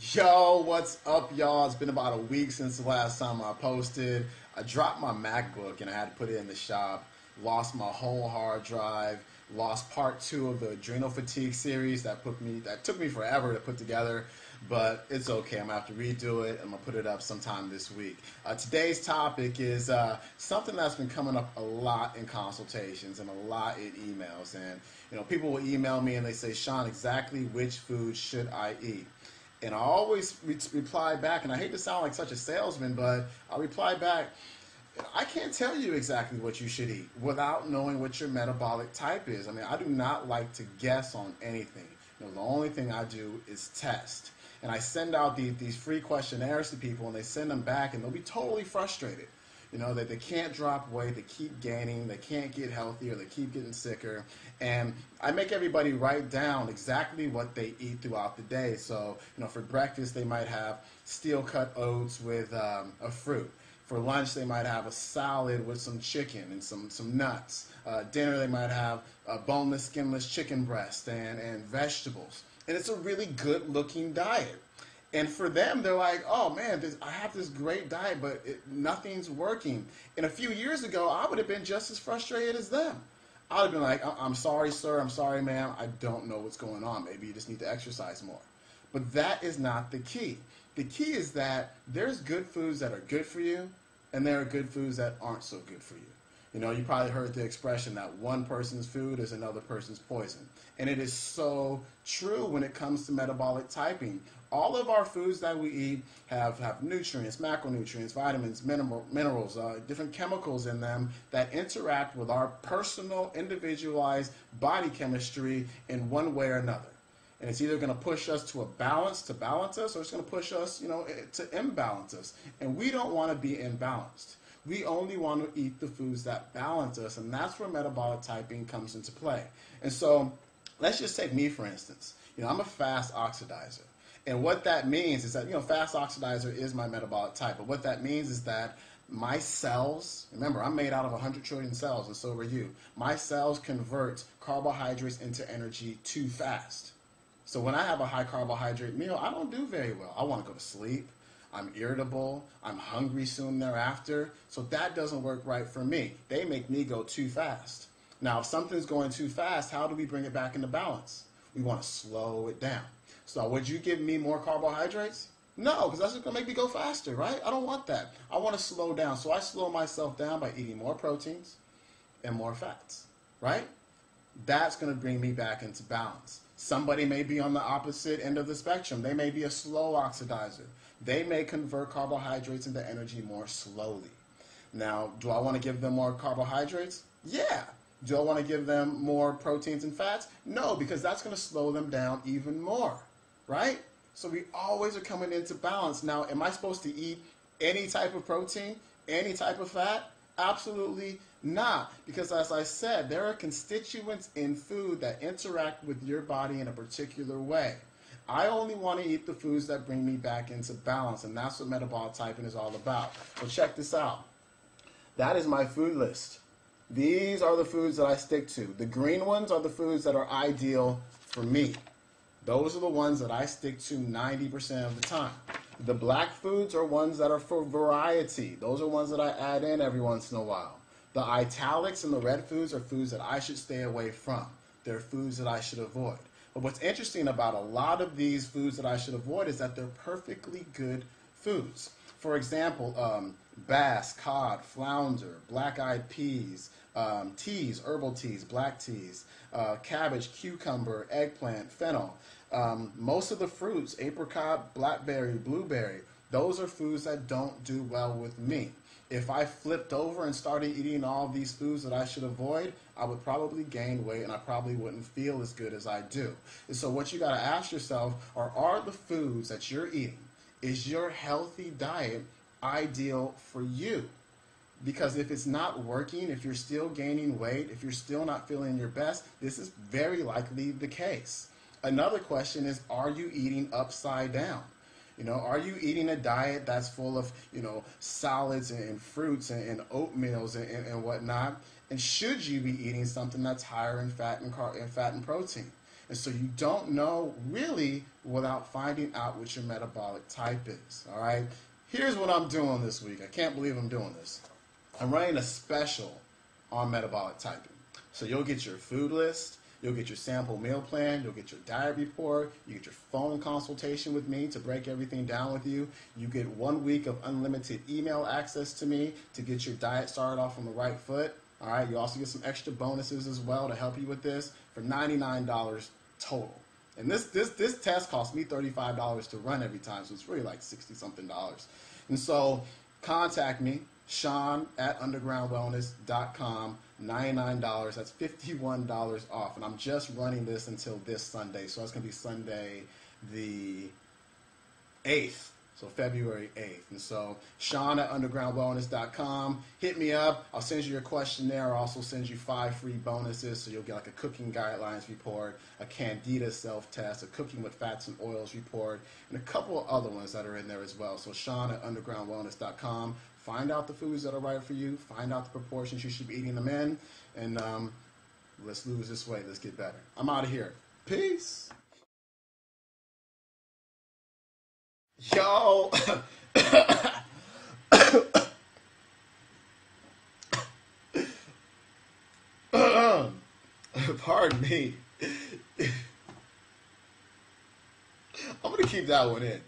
Yo, what's up, y'all? It's been about a week since the last time I posted. I dropped my MacBook and I had to put it in the shop. Lost my whole hard drive. Lost part two of the adrenal fatigue series that took me forever to put together, but it's okay. I'm gonna have to redo it. I'm gonna put it up sometime this week. Today's topic is something that's been coming up a lot in consultations and a lot in emails. And people will email me and they say, "Sean, exactly which food should I eat?" And I always reply back, and I hate to sound like such a salesman, but I reply back, I can't tell you exactly what you should eat without knowing what your metabolic type is. I mean, I do not like to guess on anything. The only thing I do is test. And I send out these free questionnaires to people, and they send them back, and they'll be totally frustrated. That they can't drop weight, they keep gaining, they can't get healthier, they keep getting sicker. And I make everybody write down exactly what they eat throughout the day. So, for breakfast, they might have steel-cut oats with a fruit. For lunch, they might have a salad with some chicken and some nuts. Dinner, they might have a boneless, skinless chicken breast and vegetables. And it's a really good-looking diet. And for them, they're like, "Oh man, I have this great diet, but nothing's working." And a few years ago, I would have been just as frustrated as them. I would have been like, "I'm sorry, sir. I'm sorry, ma'am. I don't know what's going on. Maybe you just need to exercise more." But that is not the key. The key is that there's good foods that are good for you, and there are good foods that aren't so good for you. You probably heard the expression that one person's food is another person's poison. And it is so true when it comes to metabolic typing. All of our foods that we eat have nutrients, macronutrients, vitamins, minerals, different chemicals in them that interact with our personal, individualized body chemistry in one way or another. And it's either going to push us to balance us, or it's going to push us, to imbalance us. And we don't want to be imbalanced. We only want to eat the foods that balance us, and that's where metabolic typing comes into play. And so, let's just take me, for instance. I'm a fast oxidizer. And what that means is that, fast oxidizer is my metabolic type. But what that means is that my cells, remember, I'm made out of 100 trillion cells, and so are you. My cells convert carbohydrates into energy too fast. So when I have a high carbohydrate meal, I don't do very well. I want to go to sleep. I'm irritable. I'm hungry soon thereafter. So that doesn't work right for me. They make me go too fast. Now, if something's going too fast, how do we bring it back into balance? We want to slow it down. So would you give me more carbohydrates? No, because that's just going to make me go faster, right? I don't want that. I want to slow down. So I slow myself down by eating more proteins and more fats, right? That's going to bring me back into balance. Somebody may be on the opposite end of the spectrum. They may be a slow oxidizer. They may convert carbohydrates into energy more slowly. Now, do I want to give them more carbohydrates? Yeah. Do I want to give them more proteins and fats? No, because that's going to slow them down even more, right? So we always are coming into balance. Now, am I supposed to eat any type of protein, any type of fat? Absolutely not, because as I said, there are constituents in food that interact with your body in a particular way. I only want to eat the foods that bring me back into balance, and that's what metabolic typing is all about. Well, check this out. That is my food list. These are the foods that I stick to. The green ones are the foods that are ideal for me. Those are the ones that I stick to 90% of the time. The black foods are ones that are for variety. Those are ones that I add in every once in a while. The italics and the red foods are foods that I should stay away from. They're foods that I should avoid. But what's interesting about a lot of these foods that I should avoid is that they're perfectly good foods. For example, bass, cod, flounder, black-eyed peas, teas, herbal teas, black teas, cabbage, cucumber, eggplant, fennel. Most of the fruits, apricot, blackberry, blueberry, those are foods that don't do well with me. If I flipped over and started eating all these foods that I should avoid, I would probably gain weight and I probably wouldn't feel as good as I do. And so what you got to ask yourself are the foods that you're eating, is your healthy diet ideal for you? Because if it's not working, if you're still gaining weight, if you're still not feeling your best, this is very likely the case. Another question is, are you eating upside down? Are you eating a diet that's full of, salads and fruits and oatmeals and whatnot? And should you be eating something that's higher in fat and protein? And so you don't know really without finding out what your metabolic type is. All right. Here's what I'm doing this week. I can't believe I'm doing this. I'm running a special on metabolic typing. So you'll get your food list, you'll get your sample meal plan, you'll get your diet report, you get your phone consultation with me to break everything down with you. You get 1 week of unlimited email access to me to get your diet started off on the right foot. All right, you also get some extra bonuses as well to help you with this for $99 total. And this test cost me $35 to run every time, so it's really like 60 something dollars. And so contact me, Sean at undergroundwellness.com, $99. That's $51 off. And I'm just running this until this Sunday. So it's going to be Sunday the 8th. So February 8th. And so Sean at undergroundwellness.com. Hit me up. I'll send you your questionnaire. I'll also send you 5 free bonuses. So you'll get like a cooking guidelines report, a candida self-test, a cooking with fats and oils report, and a couple of other ones that are in there as well. So Sean at undergroundwellness.com. Find out the foods that are right for you. Find out the proportions you should be eating them in. And let's lose this weight. Let's get better. I'm out of here. Peace. Yo. Pardon me. I'm going to keep that one in.